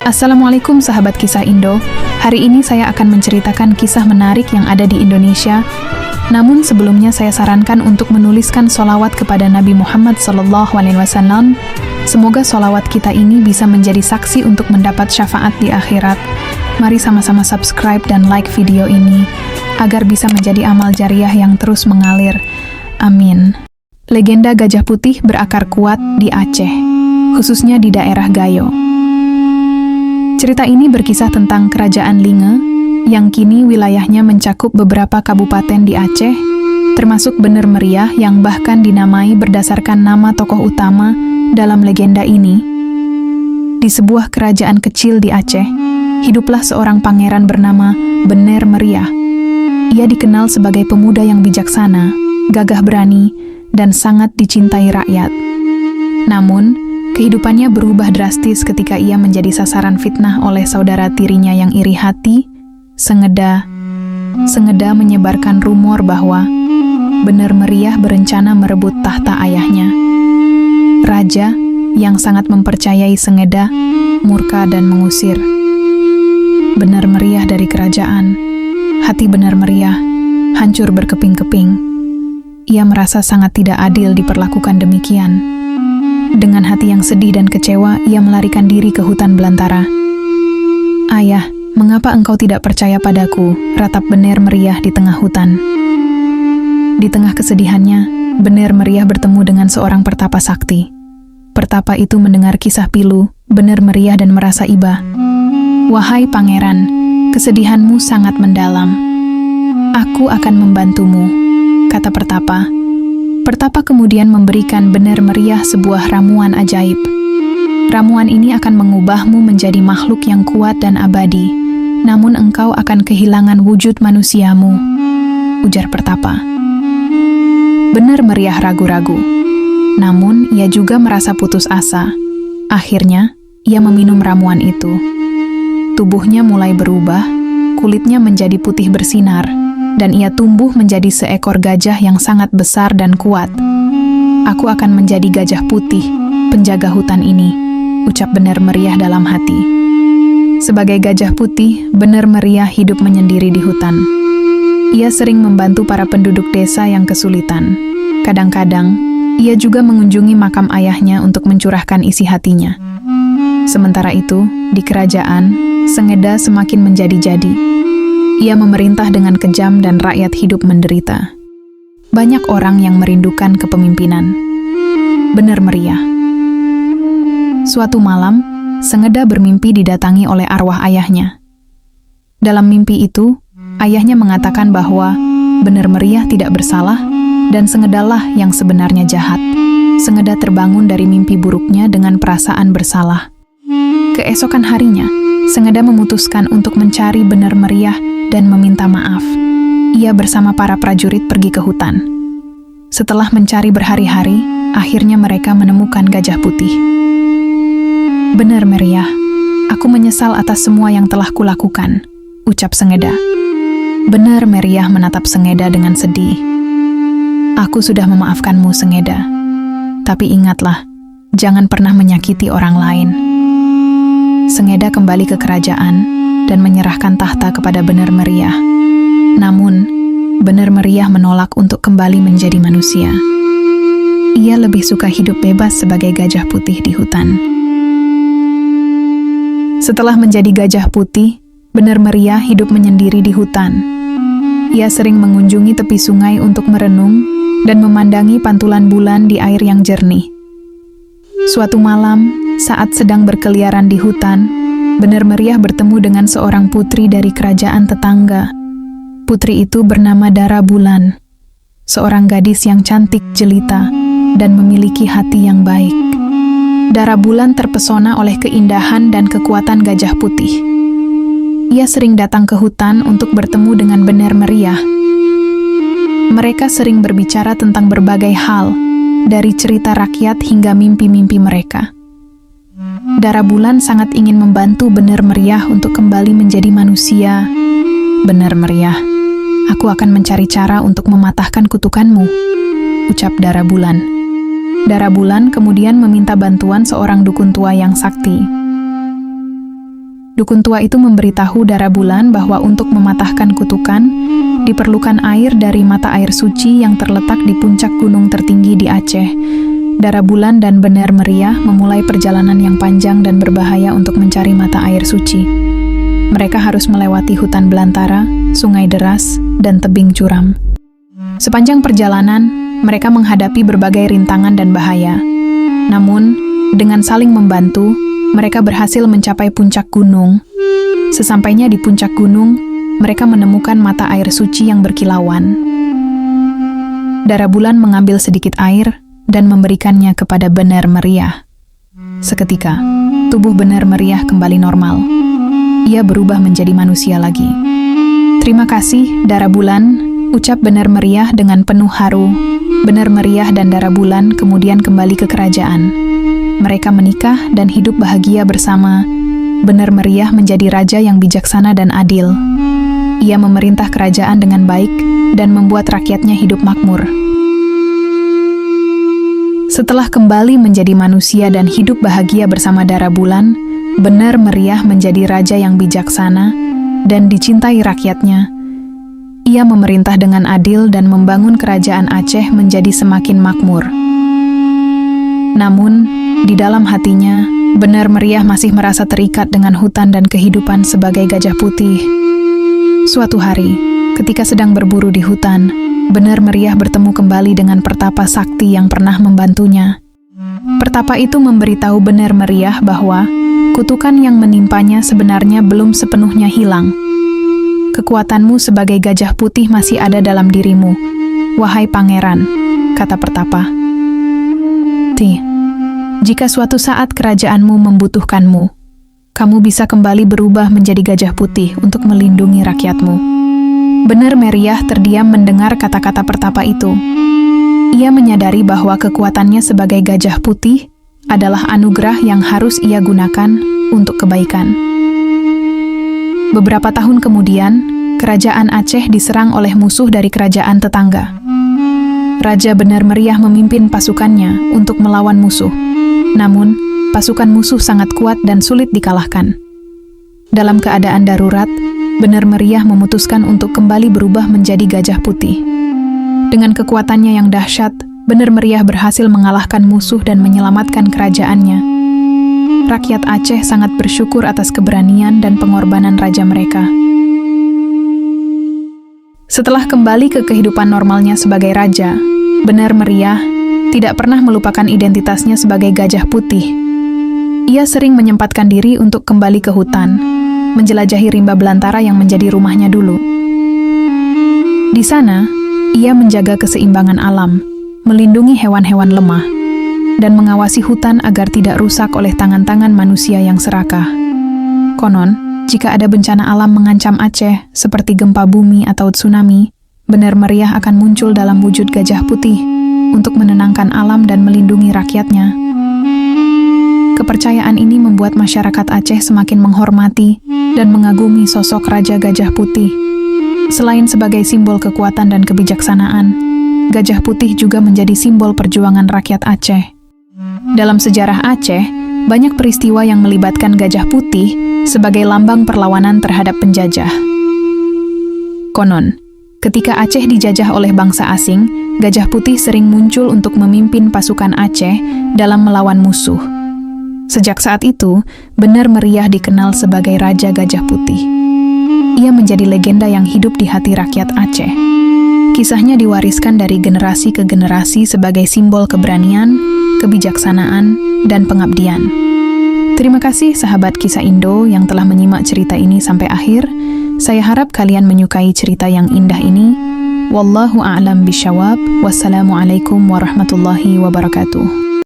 Assalamualaikum sahabat kisah Indo. Hari ini saya akan menceritakan kisah menarik yang ada di Indonesia. Namun sebelumnya saya sarankan untuk menuliskan sholawat kepada Nabi Muhammad SAW. Semoga sholawat kita ini bisa menjadi saksi untuk mendapat syafaat di akhirat. Mari sama-sama subscribe dan like video ini, agar bisa menjadi amal jariah yang terus mengalir. Amin. Legenda Gajah Putih berakar kuat di Aceh, khususnya di daerah Gayo. Cerita ini berkisah tentang Kerajaan Linge, yang kini wilayahnya mencakup beberapa kabupaten di Aceh, termasuk Bener Meriah yang bahkan dinamai berdasarkan nama tokoh utama dalam legenda ini. Di sebuah kerajaan kecil di Aceh, hiduplah seorang pangeran bernama Bener Meriah. Ia dikenal sebagai pemuda yang bijaksana, gagah berani, dan sangat dicintai rakyat. Namun, kehidupannya berubah drastis ketika ia menjadi sasaran fitnah oleh saudara tirinya yang iri hati, Sengeda. Sengeda menyebarkan rumor bahwa Bener Meriah berencana merebut tahta ayahnya. Raja, yang sangat mempercayai Sengeda, murka dan mengusir Bener Meriah dari kerajaan. Hati Bener Meriah hancur berkeping-keping. Ia merasa sangat tidak adil diperlakukan demikian. Dengan hati yang sedih dan kecewa, ia melarikan diri ke hutan belantara. "Ayah, mengapa engkau tidak percaya padaku?" ratap Bener Meriah di tengah hutan. Di tengah kesedihannya, Bener Meriah bertemu dengan seorang pertapa sakti. Pertapa itu mendengar kisah pilu Bener Meriah dan merasa iba. "Wahai pangeran, kesedihanmu sangat mendalam. Aku akan membantumu," kata pertapa. Pertapa kemudian memberikan Bener Meriah sebuah ramuan ajaib. "Ramuan ini akan mengubahmu menjadi makhluk yang kuat dan abadi, namun engkau akan kehilangan wujud manusiamu," ujar pertapa. Bener Meriah ragu-ragu, namun ia juga merasa putus asa. Akhirnya, ia meminum ramuan itu. Tubuhnya mulai berubah, kulitnya menjadi putih bersinar, dan ia tumbuh menjadi seekor gajah yang sangat besar dan kuat. "Aku akan menjadi gajah putih, penjaga hutan ini," ucap Bener Meriah dalam hati. Sebagai gajah putih, Bener Meriah hidup menyendiri di hutan. Ia sering membantu para penduduk desa yang kesulitan. Kadang-kadang, ia juga mengunjungi makam ayahnya untuk mencurahkan isi hatinya. Sementara itu, di kerajaan, Sengeda semakin menjadi-jadi. Ia memerintah dengan kejam dan rakyat hidup menderita. Banyak orang yang merindukan kepemimpinan. Bener Meriah. Suatu malam, Sengeda bermimpi didatangi oleh arwah ayahnya. Dalam mimpi itu, ayahnya mengatakan bahwa Bener Meriah tidak bersalah dan Sengedalah yang sebenarnya jahat. Sengeda terbangun dari mimpi buruknya dengan perasaan bersalah. Keesokan harinya, Sengeda memutuskan untuk mencari Bener Meriah dan meminta maaf. Ia bersama para prajurit pergi ke hutan. Setelah mencari berhari-hari, akhirnya mereka menemukan gajah putih. "Bener Meriah, aku menyesal atas semua yang telah kulakukan," ucap Sengeda. Bener Meriah menatap Sengeda dengan sedih. "Aku sudah memaafkanmu, Sengeda. Tapi ingatlah, jangan pernah menyakiti orang lain." Sengeda kembali ke kerajaan dan menyerahkan tahta kepada Bener Meriah. Namun, Bener Meriah menolak untuk kembali menjadi manusia. Ia lebih suka hidup bebas sebagai gajah putih di hutan. Setelah menjadi gajah putih, Bener Meriah hidup menyendiri di hutan. Ia sering mengunjungi tepi sungai untuk merenung dan memandangi pantulan bulan di air yang jernih. Suatu malam, saat sedang berkeliaran di hutan, Bener Meriah bertemu dengan seorang putri dari kerajaan tetangga. Putri itu bernama Dara Bulan, seorang gadis yang cantik jelita dan memiliki hati yang baik. Dara Bulan terpesona oleh keindahan dan kekuatan gajah putih. Ia sering datang ke hutan untuk bertemu dengan Bener Meriah. Mereka sering berbicara tentang berbagai hal, dari cerita rakyat hingga mimpi-mimpi mereka. Dara Bulan sangat ingin membantu Bener Meriah untuk kembali menjadi manusia. "Bener Meriah, aku akan mencari cara untuk mematahkan kutukanmu," ucap Dara Bulan. Dara Bulan kemudian meminta bantuan seorang dukun tua yang sakti. Dukun tua itu memberitahu Dara Bulan bahwa untuk mematahkan kutukan, diperlukan air dari mata air suci yang terletak di puncak gunung tertinggi di Aceh. Dara Bulan dan Bener Meriah memulai perjalanan yang panjang dan berbahaya untuk mencari mata air suci. Mereka harus melewati hutan belantara, sungai deras, dan tebing curam. Sepanjang perjalanan, mereka menghadapi berbagai rintangan dan bahaya. Namun, dengan saling membantu, mereka berhasil mencapai puncak gunung. Sesampainya di puncak gunung, mereka menemukan mata air suci yang berkilauan. Dara Bulan mengambil sedikit air dan memberikannya kepada Bener Meriah. Seketika, tubuh Bener Meriah kembali normal. Ia berubah menjadi manusia lagi. "Terima kasih, Dara Bulan," ucap Bener Meriah dengan penuh haru. Bener Meriah dan Dara Bulan kemudian kembali ke kerajaan. Mereka menikah dan hidup bahagia bersama. Bener Meriah menjadi raja yang bijaksana dan adil. Ia memerintah kerajaan dengan baik dan membuat rakyatnya hidup makmur. Setelah kembali menjadi manusia dan hidup bahagia bersama Dara Bulan, Bener Meriah menjadi raja yang bijaksana dan dicintai rakyatnya. Ia memerintah dengan adil dan membangun kerajaan Aceh menjadi semakin makmur. Namun, di dalam hatinya, Bener Meriah masih merasa terikat dengan hutan dan kehidupan sebagai gajah putih. Suatu hari, ketika sedang berburu di hutan, Bener Meriah bertemu kembali dengan pertapa sakti yang pernah membantunya. Pertapa itu memberitahu Bener Meriah bahwa kutukan yang menimpanya sebenarnya belum sepenuhnya hilang. "Kekuatanmu sebagai gajah putih masih ada dalam dirimu, wahai pangeran," kata pertapa. "Jika suatu saat kerajaanmu membutuhkanmu, kamu bisa kembali berubah menjadi gajah putih untuk melindungi rakyatmu." Bener Meriah terdiam mendengar kata-kata pertapa itu. Ia menyadari bahwa kekuatannya sebagai gajah putih adalah anugerah yang harus ia gunakan untuk kebaikan. Beberapa tahun kemudian, kerajaan Aceh diserang oleh musuh dari kerajaan tetangga. Raja Bener Meriah memimpin pasukannya untuk melawan musuh. Namun, pasukan musuh sangat kuat dan sulit dikalahkan. Dalam keadaan darurat, Bener Meriah memutuskan untuk kembali berubah menjadi gajah putih. Dengan kekuatannya yang dahsyat, Bener Meriah berhasil mengalahkan musuh dan menyelamatkan kerajaannya. Rakyat Aceh sangat bersyukur atas keberanian dan pengorbanan raja mereka. Setelah kembali ke kehidupan normalnya sebagai raja, Bener Meriah tidak pernah melupakan identitasnya sebagai gajah putih. Ia sering menyempatkan diri untuk kembali ke hutan, menjelajahi rimba belantara yang menjadi rumahnya dulu. Di sana, ia menjaga keseimbangan alam, melindungi hewan-hewan lemah, dan mengawasi hutan agar tidak rusak oleh tangan-tangan manusia yang serakah. Konon, jika ada bencana alam mengancam Aceh, seperti gempa bumi atau tsunami, Bener Meriah akan muncul dalam wujud gajah putih untuk menenangkan alam dan melindungi rakyatnya. Kepercayaan ini membuat masyarakat Aceh semakin menghormati dan mengagumi sosok Raja Gajah Putih. Selain sebagai simbol kekuatan dan kebijaksanaan, gajah putih juga menjadi simbol perjuangan rakyat Aceh. Dalam sejarah Aceh, banyak peristiwa yang melibatkan gajah putih sebagai lambang perlawanan terhadap penjajah. Konon, ketika Aceh dijajah oleh bangsa asing, gajah putih sering muncul untuk memimpin pasukan Aceh dalam melawan musuh. Sejak saat itu, Bener Meriah dikenal sebagai Raja Gajah Putih. Ia menjadi legenda yang hidup di hati rakyat Aceh. Kisahnya diwariskan dari generasi ke generasi sebagai simbol keberanian, kebijaksanaan, dan pengabdian. Terima kasih sahabat Kisah Indo yang telah menyimak cerita ini sampai akhir. Saya harap kalian menyukai cerita yang indah ini. Wallahu a'lam bishawab. Wassalamualaikum warahmatullahi wabarakatuh.